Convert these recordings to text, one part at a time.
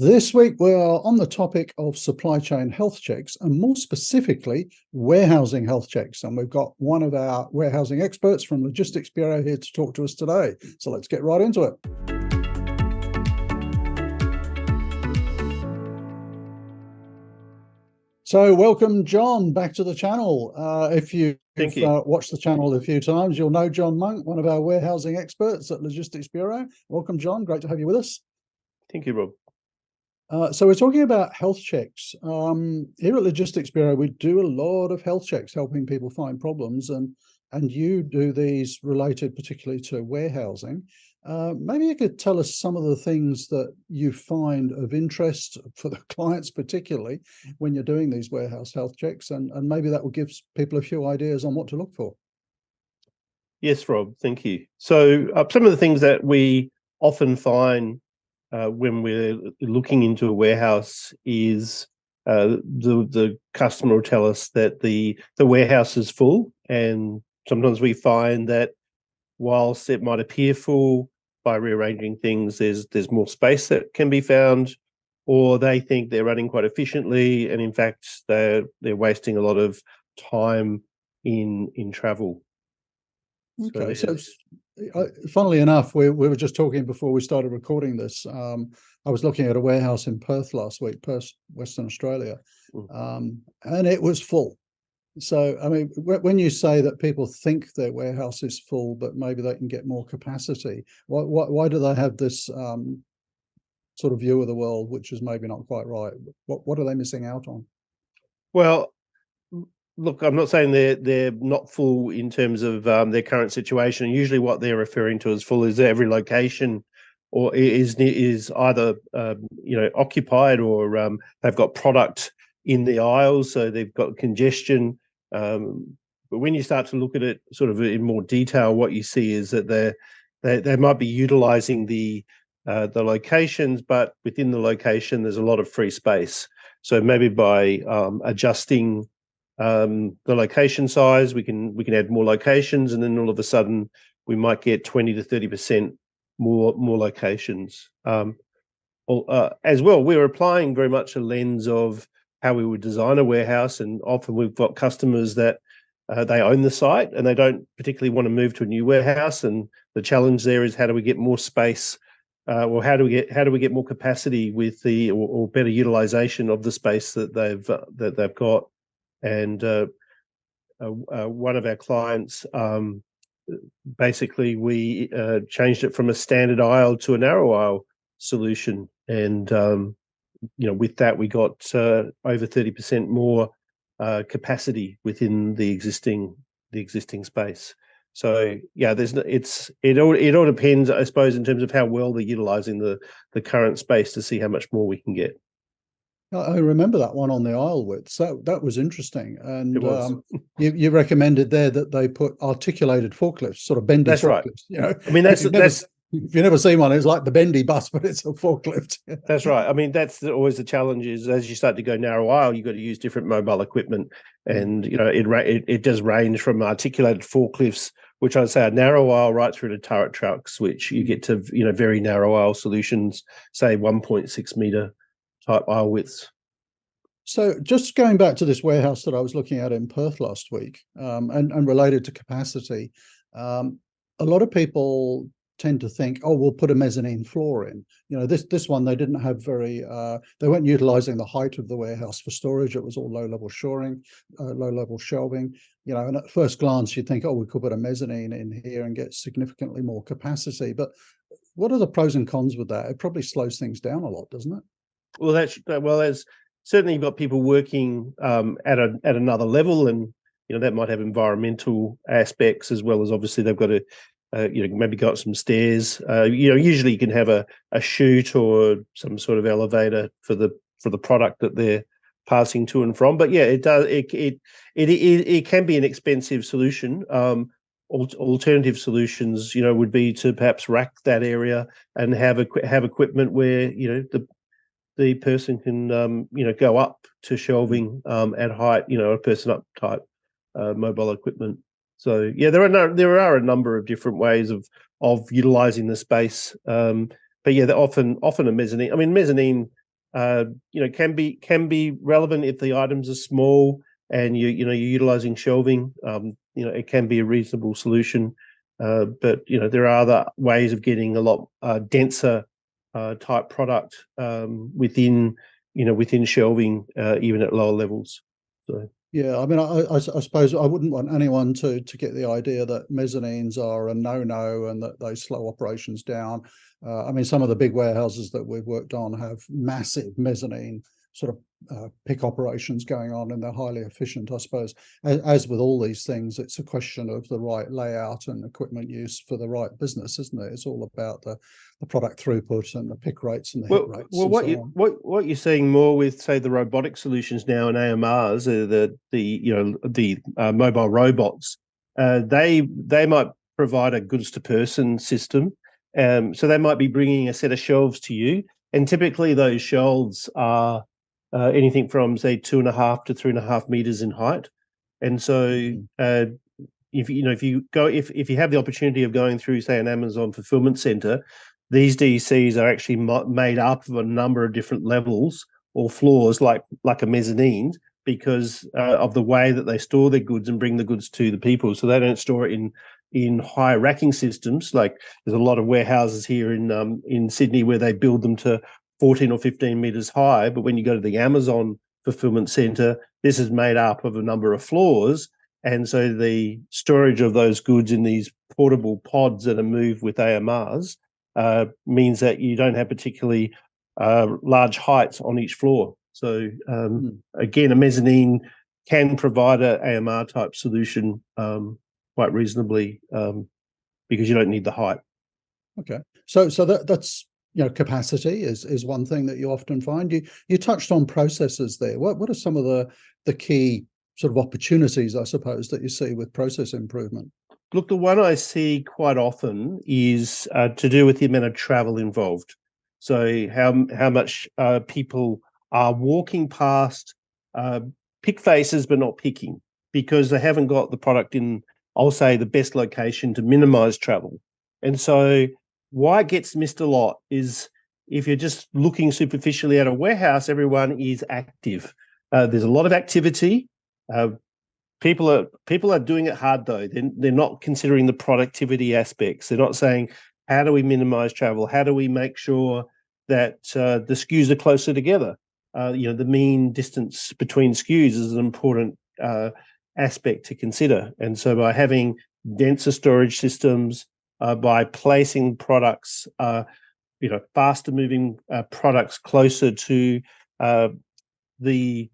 This week, we are on the topic of supply chain health checks and more specifically, warehousing health checks. And we've got one of our warehousing experts from Logistics Bureau here to talk to us today. So let's get right into it. So welcome, John, back to the channel. If you've watched the channel a few times, you'll know John Monck, one of our warehousing experts at Logistics Bureau. Welcome, John. Great to have you with us. Thank you, Rob. So we're talking about health checks. Here at Logistics Bureau, we do a lot of health checks, helping people find problems, and you do these related particularly to warehousing. Maybe you could tell us some of the things that you find of interest for the clients, particularly when you're doing these warehouse health checks, and maybe that will give people a few ideas on what to look for. Yes, Rob, thank you. So some of the things that we often find when we're looking into a warehouse is the customer will tell us that the warehouse is full, and sometimes we find that whilst it might appear full, by rearranging things, there's more space that can be found, or they think they're running quite efficiently, and in fact they're wasting a lot of time in travel. Okay, so funnily enough, we were just talking before we started recording this. I was looking at a warehouse in Perth last week, Perth, Western Australia, and it was full. So, I mean, when you say that people think their warehouse is full, but maybe they can get more capacity, why do they have this sort of view of the world, which is maybe not quite right? What are they missing out on? Well, look, I'm not saying they're not full in terms of their current situation. Usually what they're referring to as full is every location or is either occupied, or they've got product in the aisles, so they've got congestion. But when you start to look at it sort of in more detail, what you see is that they might be utilizing the locations, but within the location there's a lot of free space. So maybe by adjusting the location size, we can add more locations, and then all of a sudden we might get 20 to 30% more locations. As well, we're applying very much a lens of how we would design a warehouse, and often we've got customers that they own the site and they don't particularly want to move to a new warehouse, and the challenge there is how do we get more space, or how do we get more capacity with the or better utilization of the space that they've got. And one of our clients, basically we changed it from a standard aisle to a narrow aisle solution, and with that we got over 30% more capacity within the existing space. So yeah, it all depends, I suppose, in terms of how well they're utilizing the current space to see how much more we can get. I remember that one on the aisle width. So that was interesting. And it was. You recommended there that they put articulated forklifts, sort of bendy That's forklifts. Right. I mean, if you never see one, it's like the bendy bus, but it's a forklift. That's right. I mean, that's always the challenge is as you start to go narrow aisle, you've got to use different mobile equipment. And, it does range from articulated forklifts, which I'd say are narrow aisle, right through to turret trucks, which you get to, very narrow aisle solutions, say 1.6 meter type aisle widths. So just going back to this warehouse that I was looking at in Perth last week, and related to capacity, a lot of people tend to think, oh, we'll put a mezzanine floor in. This one, they didn't have they weren't utilizing the height of the warehouse for storage. It was all low-level shelving, and at first glance, you'd think, oh, we could put a mezzanine in here and get significantly more capacity. But what are the pros and cons with that? It probably slows things down a lot, doesn't it? Well, as certainly you've got people working at another level, and that might have environmental aspects as well as obviously they've got to maybe got some stairs. Usually you can have a chute or some sort of elevator for the product that they're passing to and from. But yeah, it can be an expensive solution. Alternative solutions, would be to perhaps rack that area and have equipment where the person can go up to shelving at height, a person up type mobile equipment. So yeah, there are a number of different ways of utilizing the space. But yeah, they're often a mezzanine. I mean, mezzanine can be relevant if the items are small and you're utilizing shelving. It can be a reasonable solution, but there are other ways of getting a lot denser type product within shelving, even at lower levels. So. Yeah, I mean, I suppose I wouldn't want anyone to get the idea that mezzanines are a no-no and that they slow operations down. I mean, some of the big warehouses that we've worked on have massive mezzanine sort of pick operations going on, and they're highly efficient. I suppose, as with all these things, it's a question of the right layout and equipment use for the right business, isn't it? It's all about the product throughput and the pick rates and the hit rates. Well, what you're seeing more with, say, the robotic solutions now and AMRs, the mobile robots, they might provide a goods to person system. So they might be bringing a set of shelves to you, and typically those shelves are anything from, say, 2.5 to 3.5 meters in height. And so if you have the opportunity of going through, say, an Amazon fulfillment center, these DCs are actually made up of a number of different levels or floors, like a mezzanine, because of the way that they store their goods and bring the goods to the people. So they don't store it in high racking systems. Like there's a lot of warehouses here in Sydney where they build them to 14 or 15 meters high. But when you go to the Amazon fulfillment center, this is made up of a number of floors. And so the storage of those goods in these portable pods that are moved with AMRs means that you don't have particularly large heights on each floor. So again, a mezzanine can provide an AMR type solution quite reasonably because you don't need the height. Okay, so that's capacity is one thing that you often find. You touched on processes there. What are some of the key sort of opportunities, I suppose, that you see with process improvement? Look, the one I see quite often is to do with the amount of travel involved. So how much people are walking past pick faces but not picking because they haven't got the product in, I'll say, the best location to minimize travel. And so why it gets missed a lot is if you're just looking superficially at a warehouse, everyone is active. There's a lot of activity. People are doing it hard, though. They're not considering the productivity aspects. They're not saying, how do we minimize travel? How do we make sure that the SKUs are closer together? The mean distance between SKUs is an important aspect to consider. And so by having denser storage systems, by placing products, faster moving products closer to the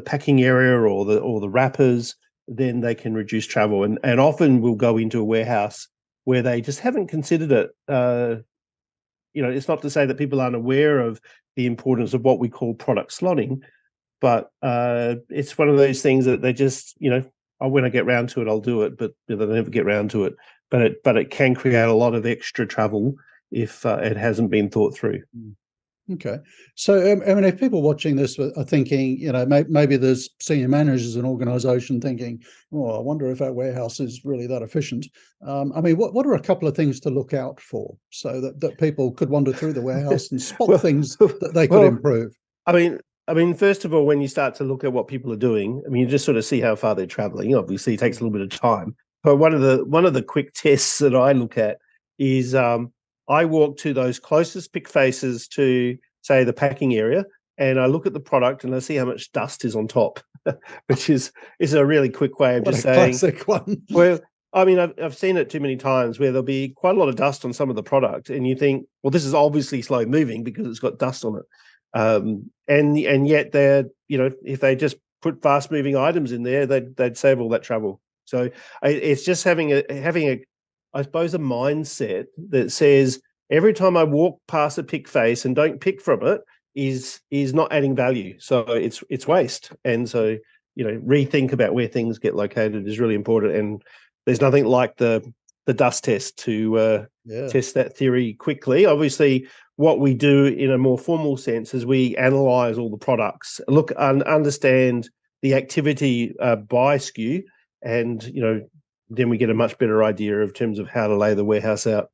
packing area or the wrappers, then they can reduce travel. And often we'll go into a warehouse where they just haven't considered it. It's not to say that people aren't aware of the importance of what we call product slotting, but it's one of those things that they just, when I get round to it, I'll do it, but they never get round to it. But it can create a lot of extra travel if it hasn't been thought through. Okay. So, I mean, if people watching this are thinking, maybe there's senior managers in an organization thinking, oh, I wonder if our warehouse is really that efficient. I mean, what are a couple of things to look out for so that people could wander through the warehouse and spot things that they could improve? I mean, first of all, when you start to look at what people are doing, I mean, you just sort of see how far they're traveling. Obviously, it takes a little bit of time. But one of the quick tests that I look at is I walk to those closest pick faces to, say, the packing area, and I look at the product and I see how much dust is on top, which is a really quick way of just saying, classic one. Well, I mean, I've seen it too many times where there'll be quite a lot of dust on some of the product, and you think, well, this is obviously slow moving because it's got dust on it, and yet they're, if they just put fast moving items in there, they'd save all that trouble. So it's just having a I suppose, a mindset that says every time I walk past a pick face and don't pick from it is not adding value. So it's waste. And so, rethink about where things get located is really important. And there's nothing like the dust test to test that theory quickly. Obviously, what we do in a more formal sense is we analyze all the products, look and understand the activity by SKU, and then we get a much better idea of terms of how to lay the warehouse out.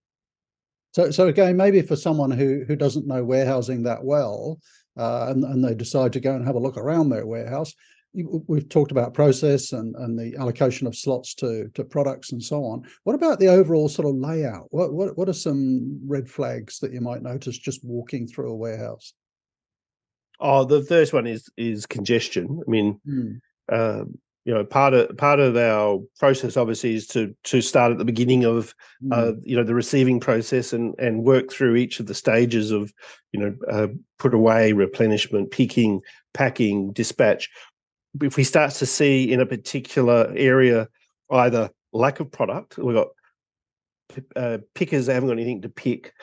So again, maybe for someone who doesn't know warehousing that well, and they decide to go and have a look around their warehouse, we've talked about process and the allocation of slots to products and so on. What about the overall sort of layout? What are some red flags that you might notice just walking through a warehouse? Oh, the first one is congestion. I mean, part of our process obviously is to start at the beginning of the receiving process and work through each of the stages of put away, replenishment, picking, packing, dispatch. If we start to see in a particular area either lack of product, we've got pickers that haven't got anything to pick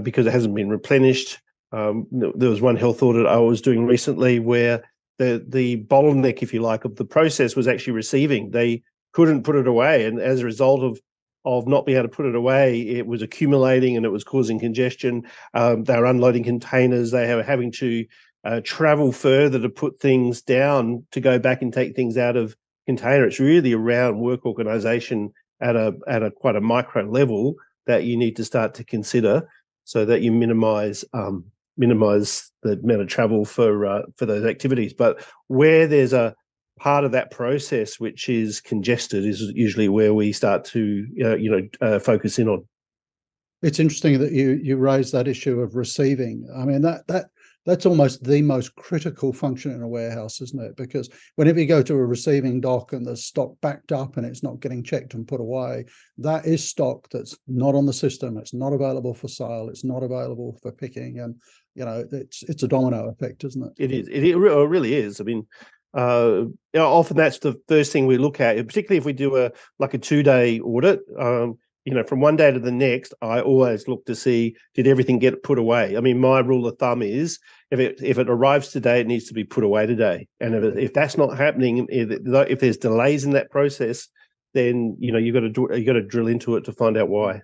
because it hasn't been replenished. There was one health audit I was doing recently where the bottleneck, if you like, of the process was actually receiving. They couldn't put it away, and as a result of not being able to put it away, it was accumulating and it was causing congestion. They were unloading containers. They were having to travel further to put things down to go back and take things out of container. It's really around work organisation at a quite a micro level that you need to start to consider, so that you minimise the amount of travel for those activities. But where there's a part of that process which is congested is usually where we start to focus in on. It's interesting that you raised that issue of receiving. I mean, that's almost the most critical function in a warehouse, isn't it? Because whenever you go to a receiving dock and there's stock backed up and it's not getting checked and put away, that is stock that's not on the system. It's not available for sale. It's not available for picking, and it's a domino effect, isn't it? It is. It really is. I mean, often that's the first thing we look at, particularly if we do a 2-day audit. From one day to the next, I always look to see, did everything get put away? I mean, my rule of thumb is if it arrives today, it needs to be put away today. And if that's not happening, if there's delays in that process, then you got to drill into it to find out why.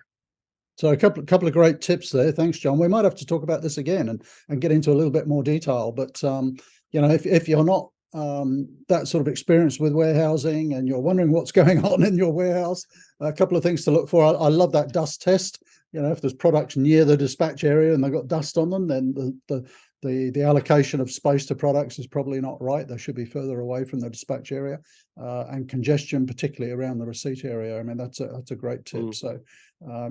So a couple of great tips there. Thanks, John. We might have to talk about this again and get into a little bit more detail. But if you're not that sort of experience with warehousing and you're wondering what's going on in your warehouse, a couple of things to look for. I love that dust test. If there's products near the dispatch area and they've got dust on them, then the allocation of space to products is probably not right. They should be further away from the dispatch area, and congestion, particularly around the receipt area. I mean, that's a great tip. So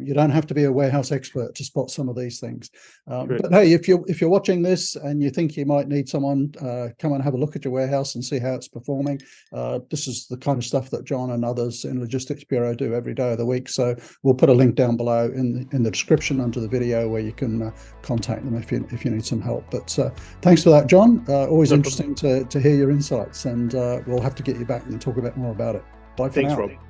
you don't have to be a warehouse expert to spot some of these things. But hey, if you're watching this and you think you might need someone, come and have a look at your warehouse and see how it's performing. This is the kind of stuff that John and others in Logistics Bureau do every day of the week. So we'll put a link down below in the description under the video where you can contact them if you need some help. But thanks for that, John. Always interesting to hear your insights, and we'll have to get you back and talk a bit more about it. Bye for now. Thanks, Rob.